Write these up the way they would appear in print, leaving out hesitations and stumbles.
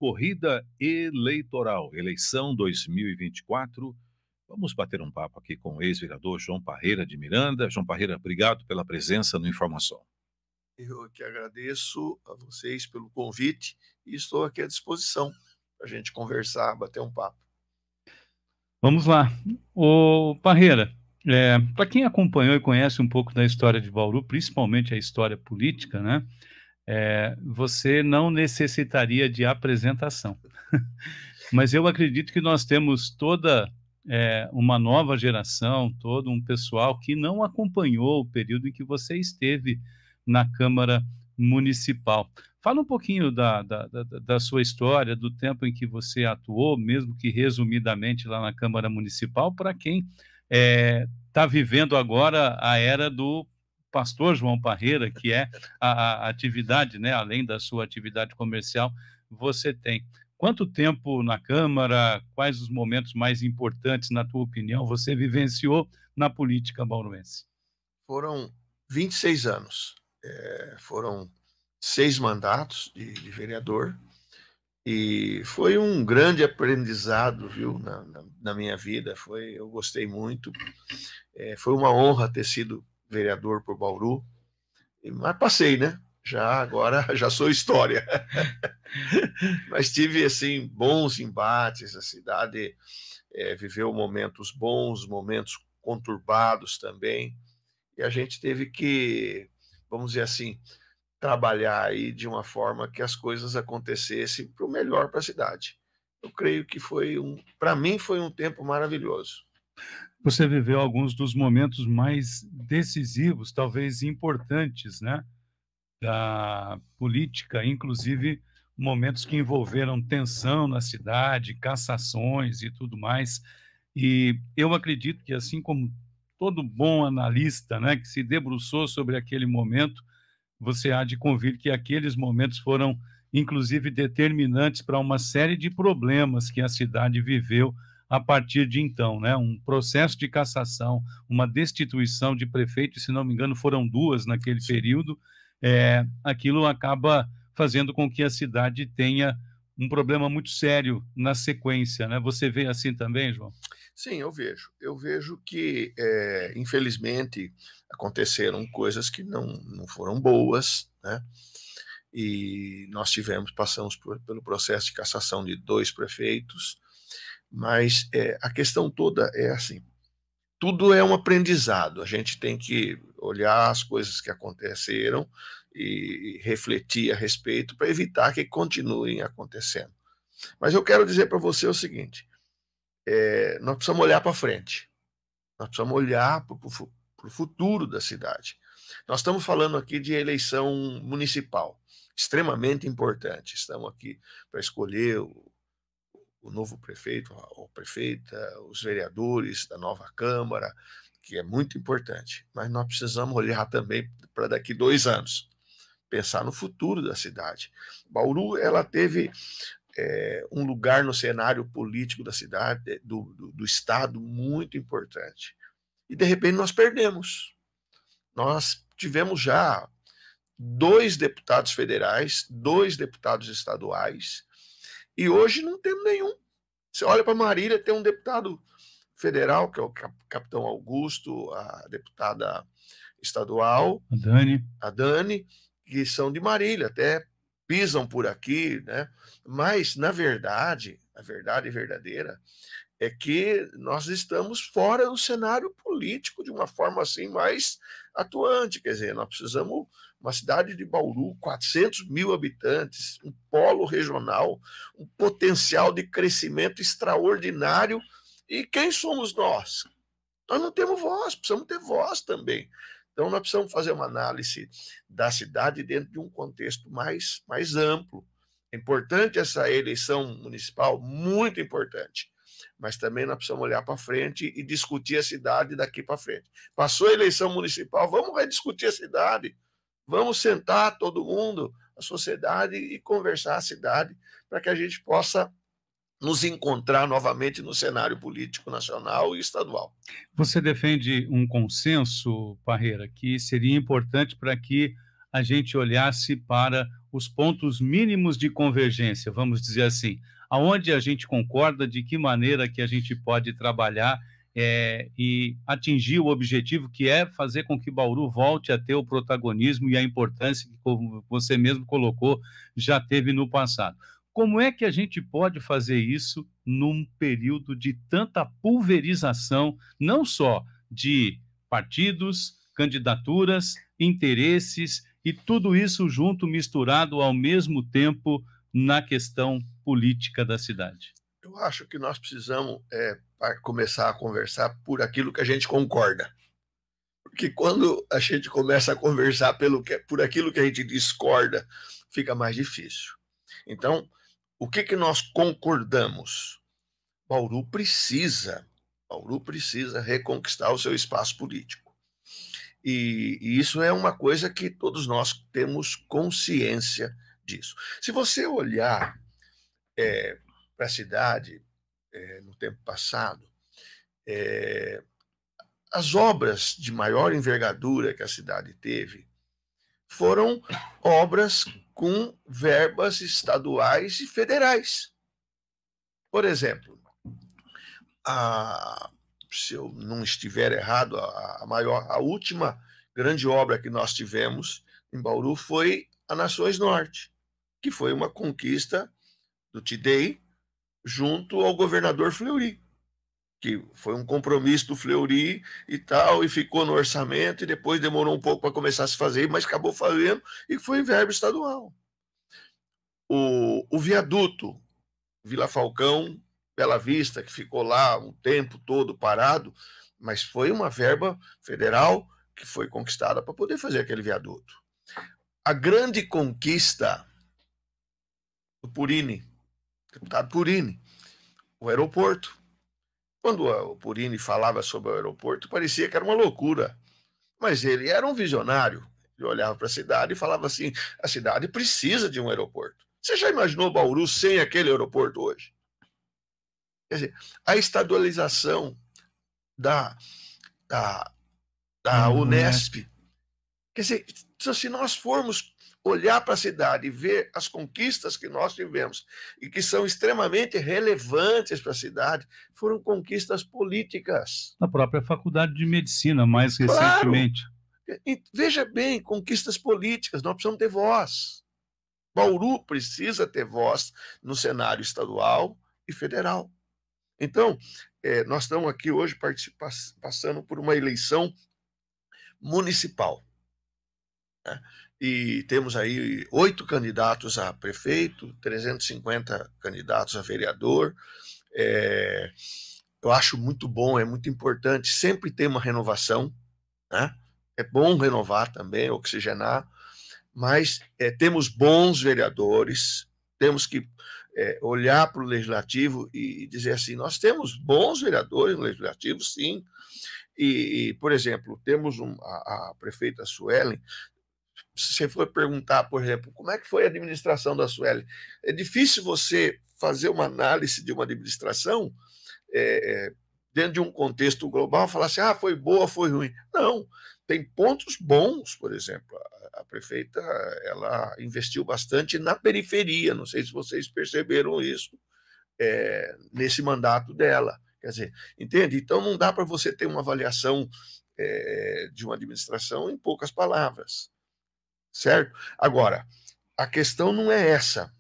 corrida eleitoral, eleição 2024. Vamos bater um papo aqui com o ex-vereador João Parreira de Miranda. João Parreira, obrigado pela presença no Informação. Eu que agradeço a vocês pelo convite e estou aqui à disposição para a gente conversar, bater um papo. Vamos lá. Ô Parreira, para quem acompanhou e conhece um pouco da história de Bauru, principalmente a história política, né? Você não necessitaria de apresentação. Mas eu acredito que nós temos toda uma nova geração, todo um pessoal que não acompanhou o período em que você esteve na Câmara Municipal. Fala um pouquinho da sua história, do tempo em que você atuou, mesmo que resumidamente lá na Câmara Municipal, para quem está vivendo agora a era do pastor João Parreira, que é a atividade, né, além da sua atividade comercial, você tem. Quanto tempo na Câmara, quais os momentos mais importantes, na tua opinião, você vivenciou na política bauruense? Foram 26 anos, foram 6 mandatos de vereador, e foi um grande aprendizado, viu, na minha vida. Eu gostei muito, foi uma honra ter sido vereador por Bauru, mas passei, né? Agora já sou história. Mas tive, assim, bons embates, a cidade viveu momentos bons, momentos conturbados também, e a gente teve que, vamos dizer assim, trabalhar aí de uma forma que as coisas acontecessem para o melhor para a cidade. Eu creio que para mim foi um tempo maravilhoso. Você viveu alguns dos momentos mais decisivos, talvez importantes, né, da política, inclusive momentos que envolveram tensão na cidade, cassações e tudo mais. E eu acredito que, assim como todo bom analista, né, que se debruçou sobre aquele momento, você há de convir que aqueles momentos foram, inclusive, determinantes para uma série de problemas que a cidade viveu a partir de então, né? Um processo de cassação, uma destituição de prefeito, se não me engano, foram 2 naquele período. Aquilo acaba fazendo com que a cidade tenha um problema muito sério na sequência, né? Você vê assim também, João? Sim, eu vejo. Eu vejo que, infelizmente, aconteceram coisas que não foram boas, né? E nós passamos pelo processo de cassação de 2 prefeitos, mas a questão toda é assim: tudo é um aprendizado. A gente tem que olhar as coisas que aconteceram e refletir a respeito para evitar que continuem acontecendo. Mas eu quero dizer para você o seguinte: nós precisamos olhar para frente, nós precisamos olhar para o futuro da cidade. Nós estamos falando aqui de eleição municipal, extremamente importante. Estamos aqui para escolher o novo prefeito, ou prefeita, os vereadores da nova Câmara, que é muito importante. Mas nós precisamos olhar também para daqui 2 anos, pensar no futuro da cidade. Bauru, ela teve um lugar no cenário político da cidade, do estado, muito importante. E, de repente, nós perdemos. Nós tivemos já 2 deputados federais, 2 deputados estaduais, e hoje não temos nenhum. Você olha para Marília, tem um deputado federal, que é o capitão Augusto, a deputada estadual, a Dani, que são de Marília, até pisam por aqui, né? Mas, na verdade, a verdade verdadeira é que nós estamos fora do cenário político de uma forma assim mais atuante. Quer dizer, nós precisamos uma cidade de Bauru, 400 mil habitantes, um polo regional, um potencial de crescimento extraordinário. E quem somos nós? Nós não temos voz, precisamos ter voz também. Então, nós precisamos fazer uma análise da cidade dentro de um contexto mais amplo. É importante essa eleição municipal, muito importante. Mas também nós precisamos olhar para frente e discutir a cidade daqui para frente. Passou a eleição municipal, vamos rediscutir a cidade. Vamos sentar todo mundo, a sociedade, e conversar a cidade para que a gente possa nos encontrar novamente no cenário político nacional e estadual. Você defende um consenso, Parreira, que seria importante para que a gente olhasse para os pontos mínimos de convergência, vamos dizer assim, aonde a gente concorda, de que maneira que a gente pode trabalhar e atingir o objetivo, que é fazer com que Bauru volte a ter o protagonismo e a importância que, como você mesmo colocou, já teve no passado. Como é que a gente pode fazer isso num período de tanta pulverização, não só de partidos, candidaturas, interesses e tudo isso junto, misturado ao mesmo tempo na questão política da cidade? Eu acho que nós precisamos começar a conversar por aquilo que a gente concorda. Porque quando a gente começa a conversar por aquilo que a gente discorda, fica mais difícil. Então, o que nós concordamos? Bauru precisa reconquistar o seu espaço político. E isso é uma coisa que todos nós temos consciência disso. Se você olhar para a cidade no tempo passado, as obras de maior envergadura que a cidade teve foram obras com verbas estaduais e federais. Por exemplo, se eu não estiver errado, a última grande obra que nós tivemos em Bauru foi a Nações Norte, que foi uma conquista do TIDEI junto ao governador Fleury, que foi um compromisso do Fleury e tal, e ficou no orçamento, e depois demorou um pouco para começar a se fazer, mas acabou fazendo, e foi em verba estadual. O viaduto Vila Falcão, Bela Vista, que ficou lá um tempo todo parado, mas foi uma verba federal que foi conquistada para poder fazer aquele viaduto. A grande conquista do Purini, deputado Purini, o aeroporto. Quando o Purini falava sobre o aeroporto, parecia que era uma loucura, mas ele era um visionário. Ele olhava para a cidade e falava assim: a cidade precisa de um aeroporto. Você já imaginou Bauru sem aquele aeroporto hoje? Quer dizer, a estadualização da Unesp. Quer dizer, se nós formos olhar para a cidade e ver as conquistas que nós tivemos e que são extremamente relevantes para a cidade, foram conquistas políticas. Na própria Faculdade de Medicina, mais recentemente. Claro. E veja bem, conquistas políticas, nós precisamos ter voz. Bauru precisa ter voz no cenário estadual e federal. Então, nós estamos aqui hoje passando por uma eleição municipal, né? E temos aí 8 candidatos a prefeito, 350 candidatos a vereador. Eu acho muito bom, é muito importante sempre ter uma renovação, né? É bom renovar também, oxigenar, mas temos bons vereadores, temos que olhar para o legislativo e dizer assim: nós temos bons vereadores no legislativo, sim. E por exemplo, temos a prefeita Suelen. Se você for perguntar, por exemplo, como é que foi a administração da Suelen, é difícil você fazer uma análise de uma administração dentro de um contexto global, falar assim: foi boa, foi ruim. Não, tem pontos bons. Por exemplo, a prefeita, ela investiu bastante na periferia, não sei se vocês perceberam isso nesse mandato dela. Quer dizer, entende? Então não dá para você ter uma avaliação de uma administração em poucas palavras. Certo? Agora, a questão não é essa.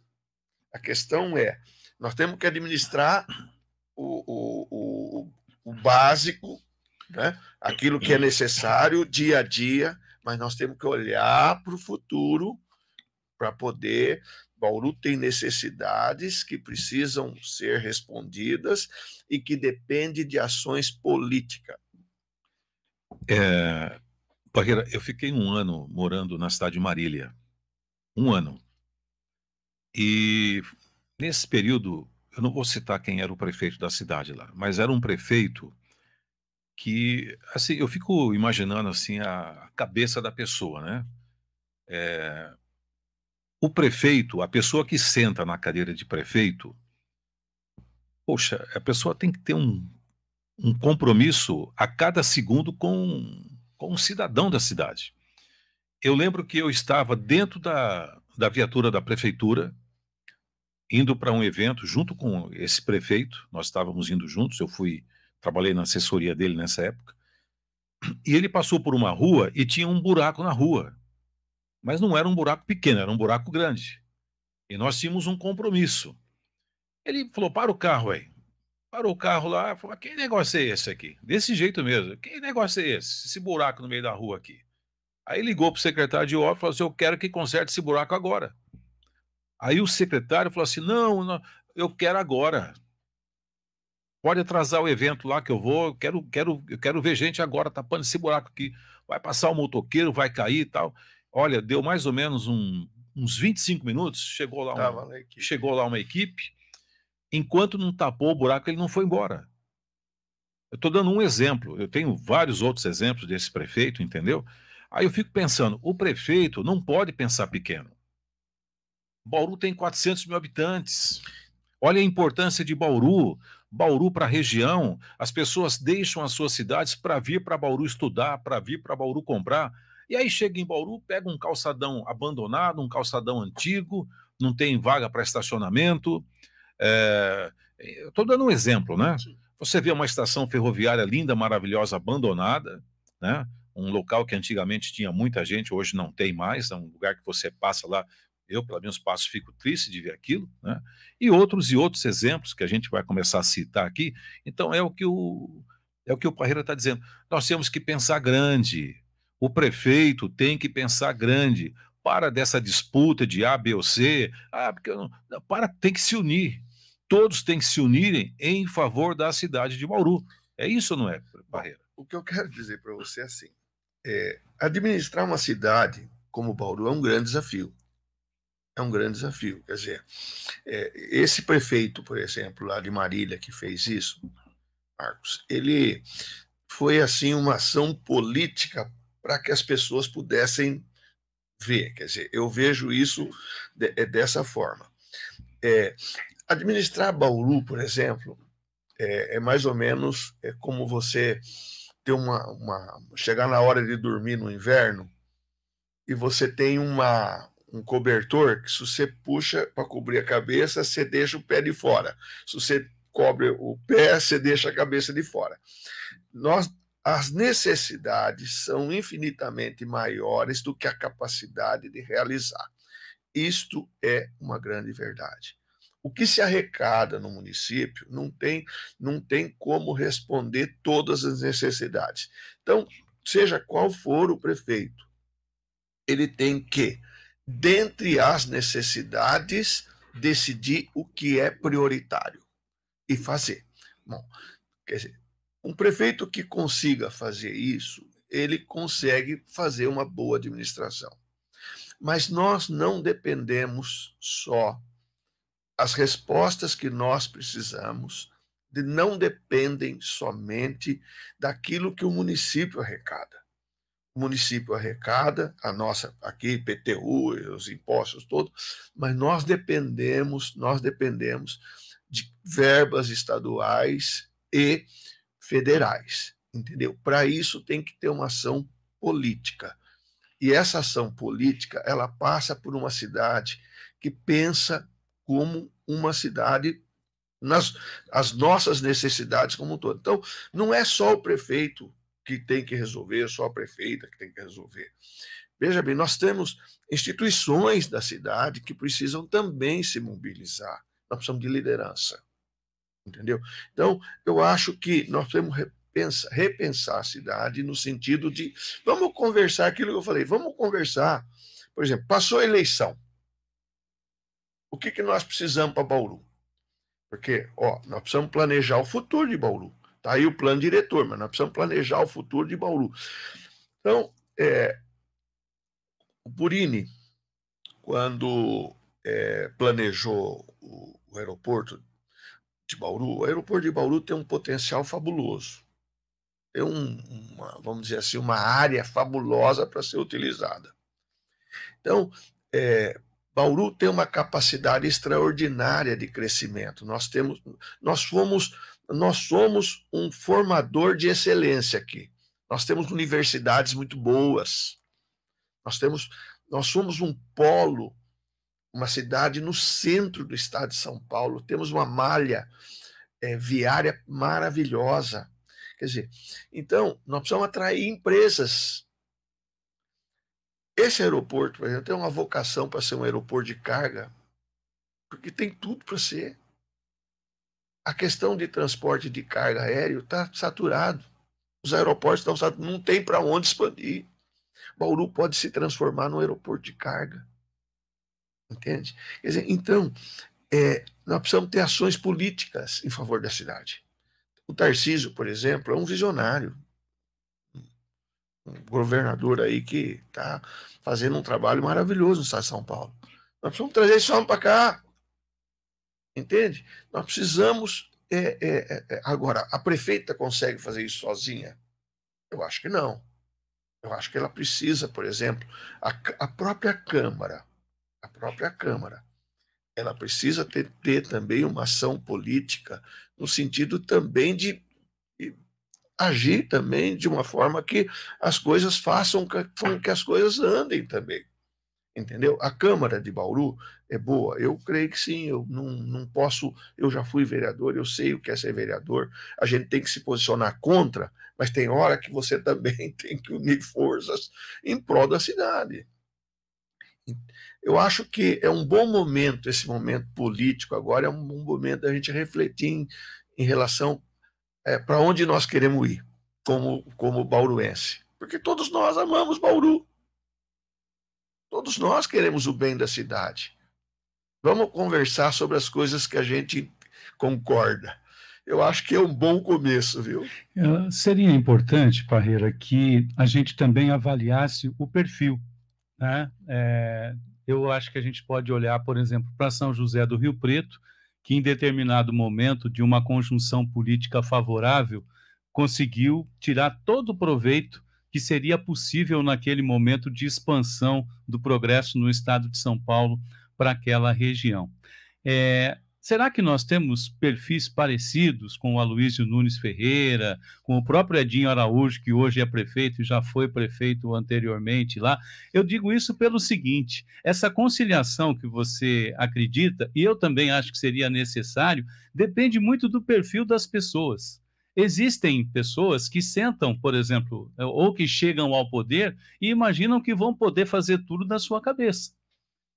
A questão é: nós temos que administrar o básico, né? Aquilo que é necessário dia a dia, mas nós temos que olhar para o futuro para poder. Bauru tem necessidades que precisam ser respondidas e que dependem de ações políticas. Parreira, eu fiquei 1 ano morando na cidade de Marília. 1 ano. E nesse período, eu não vou citar quem era o prefeito da cidade lá, mas era um prefeito que, assim, eu fico imaginando assim a cabeça da pessoa, né? O prefeito, a pessoa que senta na cadeira de prefeito, poxa, a pessoa tem que ter um compromisso a cada segundo com um cidadão da cidade. Eu lembro que eu estava dentro da viatura da prefeitura, indo para um evento junto com esse prefeito, nós estávamos indo juntos, trabalhei na assessoria dele nessa época, e ele passou por uma rua e tinha um buraco na rua, mas não era um buraco pequeno, era um buraco grande. E nós tínhamos um compromisso. Ele falou: para o carro aí. Parou o carro lá, falou: que negócio é esse aqui? Desse jeito mesmo. Que negócio é esse? Esse buraco no meio da rua aqui. Aí ligou para o secretário de obra e falou assim: eu quero que conserte esse buraco agora. Aí o secretário falou assim: não, não, eu quero agora. Pode atrasar o evento lá que eu vou, eu quero ver gente agora tapando esse buraco aqui. Vai passar o motoqueiro, vai cair e tal. Olha, deu mais ou menos uns 25 minutos, chegou lá uma equipe. Enquanto não tapou o buraco, ele não foi embora. Eu estou dando um exemplo, eu tenho vários outros exemplos desse prefeito, entendeu? Aí eu fico pensando, o prefeito não pode pensar pequeno. Bauru tem 400 mil habitantes. Olha a importância de Bauru. Bauru para a região. As pessoas deixam as suas cidades para vir para Bauru estudar, para vir para Bauru comprar. E aí chega em Bauru, pega um calçadão abandonado, um calçadão antigo, não tem vaga para estacionamento. Eu estou dando um exemplo, né? Você vê uma estação ferroviária linda, maravilhosa, abandonada, né? Um local que antigamente tinha muita gente, hoje não tem mais, é um lugar que você passa lá, eu, pelo menos, passo, fico triste de ver aquilo, né? E outros exemplos que a gente vai começar a citar aqui. Então, é o que o Parreira está dizendo. Nós temos que pensar grande. O prefeito tem que pensar grande. Para dessa disputa de A, B ou C. Tem que se unir. Todos têm que se unirem em favor da cidade de Bauru. É isso ou não é, Parreira? O que eu quero dizer para você é assim, administrar uma cidade como Bauru é um grande desafio. É um grande desafio. Quer dizer, esse prefeito, por exemplo, lá de Marília, que fez isso, Marcos, ele foi assim uma ação política para que as pessoas pudessem ver. Quer dizer, eu vejo isso dessa forma. Administrar Bauru, por exemplo, é mais ou menos como você ter chegar na hora de dormir no inverno e você tem um cobertor que, se você puxa para cobrir a cabeça, você deixa o pé de fora. Se você cobre o pé, você deixa a cabeça de fora. As necessidades são infinitamente maiores do que a capacidade de realizar. Isto é uma grande verdade. O que se arrecada no município não tem como responder todas as necessidades. Então, seja qual for o prefeito, ele tem que, dentre as necessidades, decidir o que é prioritário e fazer. Bom, quer dizer, um prefeito que consiga fazer isso, ele consegue fazer uma boa administração. Mas nós não dependemos só. As respostas que nós precisamos não dependem somente daquilo que o município arrecada. O município arrecada, a nossa aqui, IPTU, os impostos todos, mas nós dependemos de verbas estaduais e federais, entendeu? Para isso tem que ter uma ação política. E essa ação política, ela passa por uma cidade que pensa como uma cidade, as nossas necessidades como um todo. Então, não é só o prefeito que tem que resolver, só a prefeita que tem que resolver. Veja bem, nós temos instituições da cidade que precisam também se mobilizar. Nós precisamos de liderança, entendeu? Então, eu acho que nós temos repensar a cidade no sentido de, vamos conversar aquilo que eu falei, vamos conversar, por exemplo, passou a eleição. O que nós precisamos para Bauru? Porque, nós precisamos planejar o futuro de Bauru. Está aí o plano diretor, mas nós precisamos planejar o futuro de Bauru. Então, o Purini, quando planejou o aeroporto de Bauru, o aeroporto de Bauru tem um potencial fabuloso. Tem vamos dizer assim, uma área fabulosa para ser utilizada. Então, Bauru tem uma capacidade extraordinária de crescimento. Nós somos um formador de excelência aqui. Nós temos universidades muito boas. Nós somos um polo, uma cidade no centro do estado de São Paulo, temos uma malha viária maravilhosa. Quer dizer, então, nós precisamos atrair empresas. Esse aeroporto, por exemplo, tem uma vocação para ser um aeroporto de carga, porque tem tudo para ser. A questão de transporte de carga aéreo está saturado. Os aeroportos estão saturados, não tem para onde expandir. Bauru pode se transformar num aeroporto de carga. Entende? Quer dizer, então, nós precisamos ter ações políticas em favor da cidade. O Tarcísio, por exemplo, é um visionário. Um governador aí que está fazendo um trabalho maravilhoso no estado de São Paulo. Nós precisamos trazer esse homem para cá. Entende? Nós precisamos... Agora, a prefeita consegue fazer isso sozinha? Eu acho que não. Eu acho que ela precisa, por exemplo, a própria Câmara, ela precisa ter também uma ação política no sentido também de agir também de uma forma que as coisas façam com que as coisas andem também. Entendeu? A Câmara de Bauru é boa? Eu creio que sim, eu não posso, eu já fui vereador, eu sei o que é ser vereador, a gente tem que se posicionar contra, mas tem hora que você também tem que unir forças em prol da cidade. Eu acho que é um bom momento, esse momento político agora, é um bom momento da gente refletir em relação para onde nós queremos ir, como bauruense. Porque todos nós amamos Bauru. Todos nós queremos o bem da cidade. Vamos conversar sobre as coisas que a gente concorda. Eu acho que é um bom começo, viu? Seria importante, Parreira, que a gente também avaliasse o perfil, né? Eu acho que a gente pode olhar, por exemplo, para São José do Rio Preto, que em determinado momento de uma conjunção política favorável conseguiu tirar todo o proveito que seria possível naquele momento de expansão do progresso no estado de São Paulo para aquela região. Será que nós temos perfis parecidos com o Aloysio Nunes Ferreira, com o próprio Edinho Araújo, que hoje é prefeito e já foi prefeito anteriormente lá? Eu digo isso pelo seguinte: essa conciliação que você acredita, e eu também acho que seria necessário, depende muito do perfil das pessoas. Existem pessoas que sentam, por exemplo, ou que chegam ao poder e imaginam que vão poder fazer tudo da sua cabeça.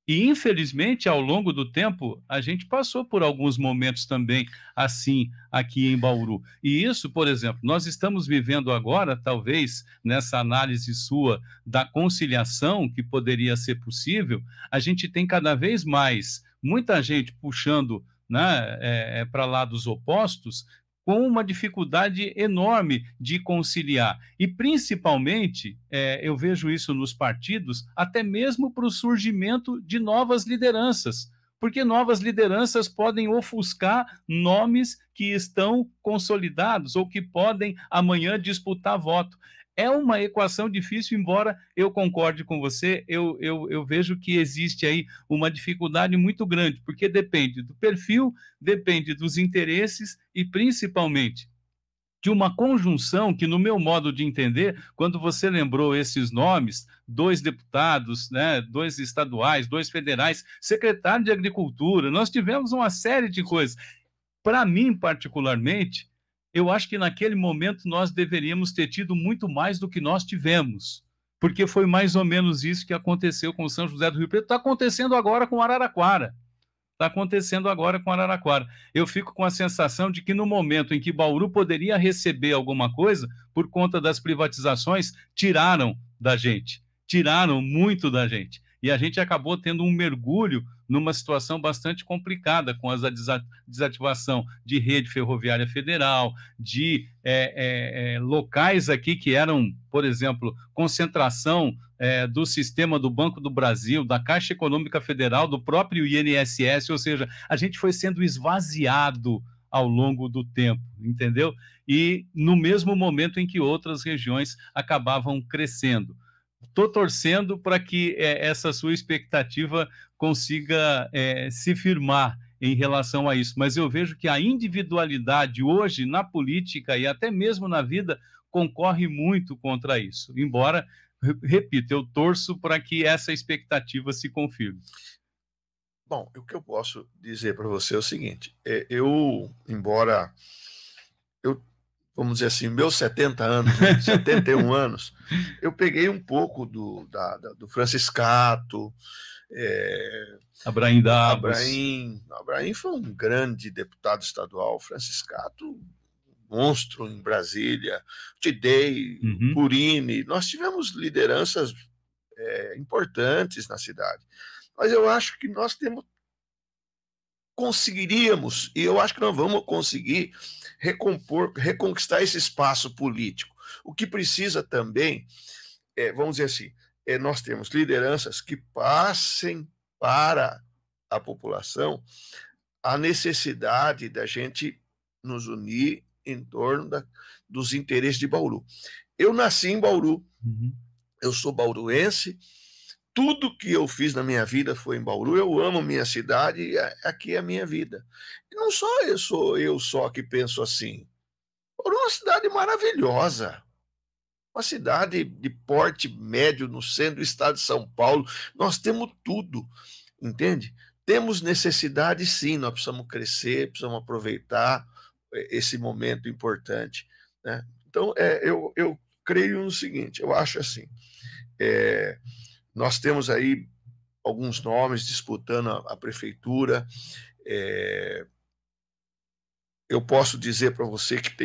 E, infelizmente, ao longo do tempo, a gente passou por alguns momentos também assim aqui em Bauru. E isso, por exemplo, nós estamos vivendo agora, talvez, nessa análise sua da conciliação que poderia ser possível, a gente tem cada vez mais muita gente puxando, né, para lados opostos, com uma dificuldade enorme de conciliar. E, principalmente, eu vejo isso nos partidos, até mesmo para o surgimento de novas lideranças, porque novas lideranças podem ofuscar nomes que estão consolidados ou que podem amanhã disputar voto. É uma equação difícil, embora eu concorde com você, eu vejo que existe aí uma dificuldade muito grande, porque depende do perfil, depende dos interesses e, principalmente, de uma conjunção que, no meu modo de entender, quando você lembrou esses nomes, 2 deputados, né, 2 estaduais, 2 federais, secretário de Agricultura, nós tivemos uma série de coisas. Para mim, particularmente, eu acho que naquele momento nós deveríamos ter tido muito mais do que nós tivemos, porque foi mais ou menos isso que aconteceu com São José do Rio Preto, está acontecendo agora com Araraquara. Eu fico com a sensação de que no momento em que Bauru poderia receber alguma coisa, por conta das privatizações, tiraram muito da gente. E a gente acabou tendo um mergulho numa situação bastante complicada com a desativação de rede ferroviária federal, de locais aqui que eram, por exemplo, concentração do sistema do Banco do Brasil, da Caixa Econômica Federal, do próprio INSS, ou seja, a gente foi sendo esvaziado ao longo do tempo, entendeu? E no mesmo momento em que outras regiões acabavam crescendo. Estou torcendo para que essa sua expectativa consiga se firmar em relação a isso, mas eu vejo que a individualidade hoje na política e até mesmo na vida concorre muito contra isso, embora repito, eu torço para que essa expectativa se confirme. Bom, o que eu posso dizer para você é o seguinte, embora vamos dizer assim, meus 70 anos, né, 71 anos, eu peguei um pouco do Franciscato, Abraim Davos. Abraim foi um grande deputado estadual, Franciscato, monstro em Brasília, Tidei, Purini, nós tivemos lideranças importantes na cidade. Mas eu acho que nós conseguiríamos, e eu acho que nós vamos conseguir reconquistar esse espaço político. O que precisa também, vamos dizer assim, nós temos lideranças que passem para a população a necessidade da gente nos unir em torno dos interesses de Bauru. Eu nasci em Bauru, eu sou bauruense, tudo que eu fiz na minha vida foi em Bauru, eu amo minha cidade e aqui é a minha vida. E não sou eu só que penso assim. Bauru é uma cidade maravilhosa, uma cidade de porte médio no centro do estado de São Paulo, nós temos tudo, entende? Temos necessidade sim, nós precisamos crescer, precisamos aproveitar esse momento importante, né? Então, eu creio no seguinte, eu acho assim, nós temos aí alguns nomes disputando a prefeitura. Eu posso dizer para você que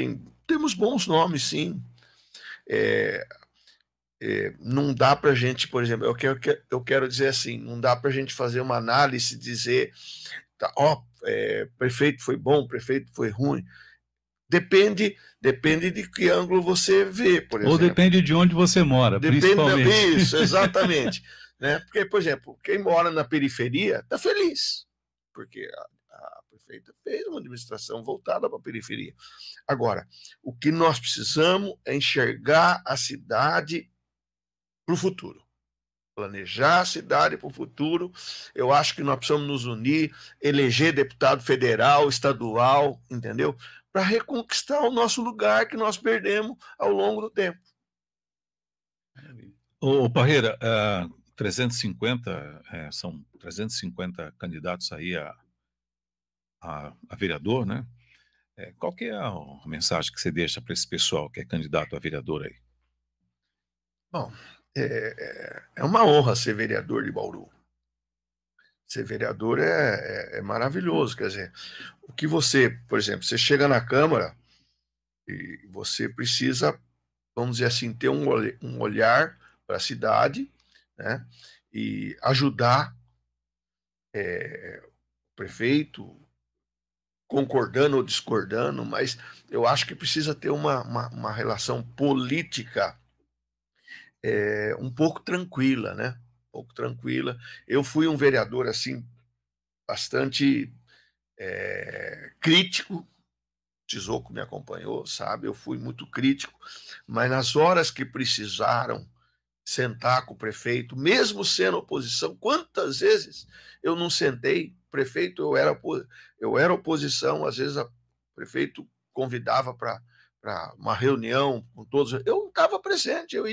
temos bons nomes, sim. Não dá para a gente, por exemplo, eu quero dizer assim, não dá para a gente fazer uma análise e dizer, tá, prefeito foi bom, prefeito foi ruim. Depende de que ângulo você vê, por exemplo. Ou depende de onde você mora, principalmente. Isso, exatamente. Né? Porque, por exemplo, quem mora na periferia está feliz, porque a prefeita fez uma administração voltada para a periferia. Agora, o que nós precisamos é enxergar a cidade para o futuro. Planejar a cidade para o futuro. Eu acho que nós precisamos nos unir, eleger deputado federal, estadual, entendeu? Para reconquistar o nosso lugar que nós perdemos ao longo do tempo. Ô, Parreira, 350, são 350 candidatos aí a vereador, né? Qual que é a mensagem que você deixa para esse pessoal que é candidato a vereador aí? Bom, é uma honra ser vereador de Bauru. Ser vereador é maravilhoso, quer dizer, o que você, por exemplo, você chega na Câmara e você precisa, vamos dizer assim, ter um olhar para a cidade, né, e ajudar o prefeito, concordando ou discordando, mas eu acho que precisa ter uma relação política um pouco tranquila, né? Um pouco tranquila. Eu fui um vereador, assim, bastante crítico, o Tizoco me acompanhou, sabe? Eu fui muito crítico, mas nas horas que precisaram sentar com o prefeito, mesmo sendo oposição, quantas vezes eu não sentei, prefeito, eu era oposição, às vezes o prefeito convidava para uma reunião com todos, eu estava presente, eu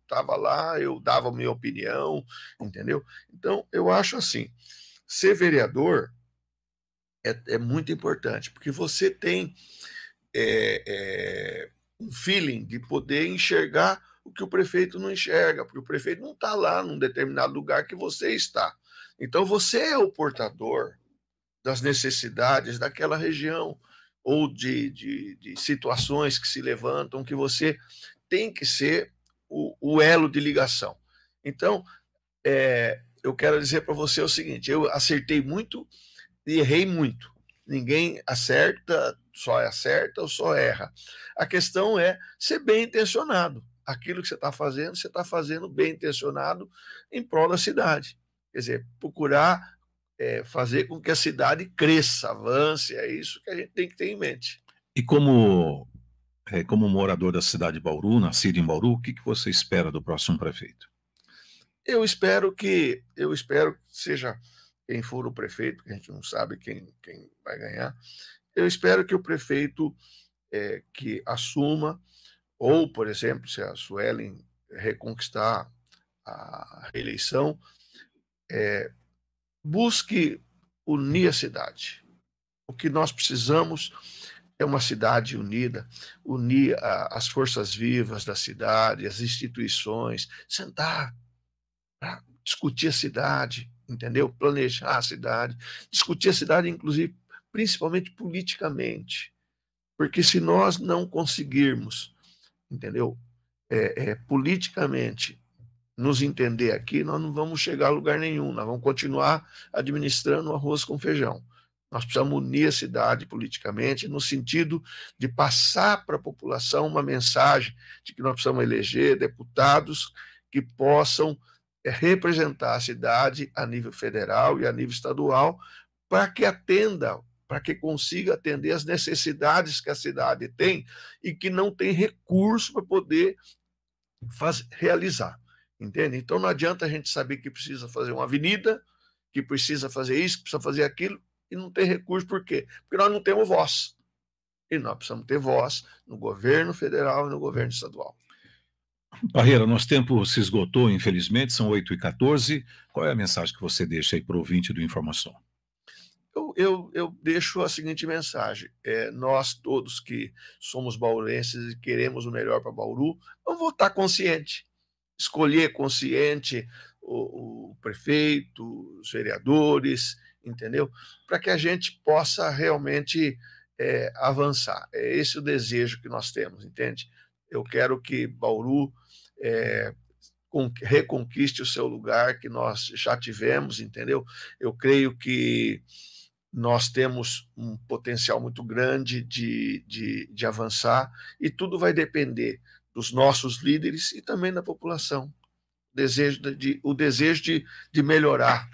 estava lá, eu dava a minha opinião, entendeu? Então, eu acho assim, ser vereador é muito importante, porque você tem um feeling de poder enxergar o que o prefeito não enxerga, porque o prefeito não está lá num determinado lugar que você está. Então, você é o portador das necessidades daquela região, ou de situações que se levantam, que você tem que ser o elo de ligação. Então, eu quero dizer para você o seguinte, eu acertei muito e errei muito. Ninguém acerta ou só erra. A questão é ser bem intencionado. Aquilo que você está fazendo bem intencionado em prol da cidade. Quer dizer, procurar fazer com que a cidade cresça, avance, é isso que a gente tem que ter em mente. E como morador da cidade de Bauru, nascido em Bauru, o que você espera do próximo prefeito? Eu espero que seja quem for o prefeito, que a gente não sabe quem vai ganhar, eu espero que o prefeito que assuma, ou, por exemplo, se a Suelen reconquistar a reeleição, busque unir a cidade. O que nós precisamos é uma cidade unida, unir as forças vivas da cidade, as instituições, sentar para discutir a cidade, entendeu? Planejar a cidade, discutir a cidade, inclusive, principalmente politicamente, porque se nós não conseguirmos, entendeu? Politicamente nos entender aqui, nós não vamos chegar a lugar nenhum, nós vamos continuar administrando arroz com feijão. Nós precisamos unir a cidade politicamente, no sentido de passar para a população uma mensagem de que nós precisamos eleger deputados que possam representar a cidade a nível federal e a nível estadual, para que atenda, para que consiga atender as necessidades que a cidade tem e que não tem recurso para poder realizar. Entende? Então não adianta a gente saber que precisa fazer uma avenida, que precisa fazer isso, que precisa fazer aquilo, e não ter recurso. Por quê? Porque nós não temos voz. E nós precisamos ter voz no governo federal e no governo estadual. Parreira, nosso tempo se esgotou, infelizmente, são 8h14. Qual é a mensagem que você deixa aí para o ouvinte do Informação? Eu deixo a seguinte mensagem: nós todos que somos bauruenses e queremos o melhor para Bauru, vamos votar consciente, escolher consciente o prefeito, os vereadores, entendeu? Para que a gente possa realmente avançar. É esse o desejo que nós temos, entende? Eu quero que Bauru reconquiste o seu lugar que nós já tivemos, entendeu? Eu creio que nós temos um potencial muito grande de avançar, e tudo vai depender dos nossos líderes e também da população. O desejo de melhorar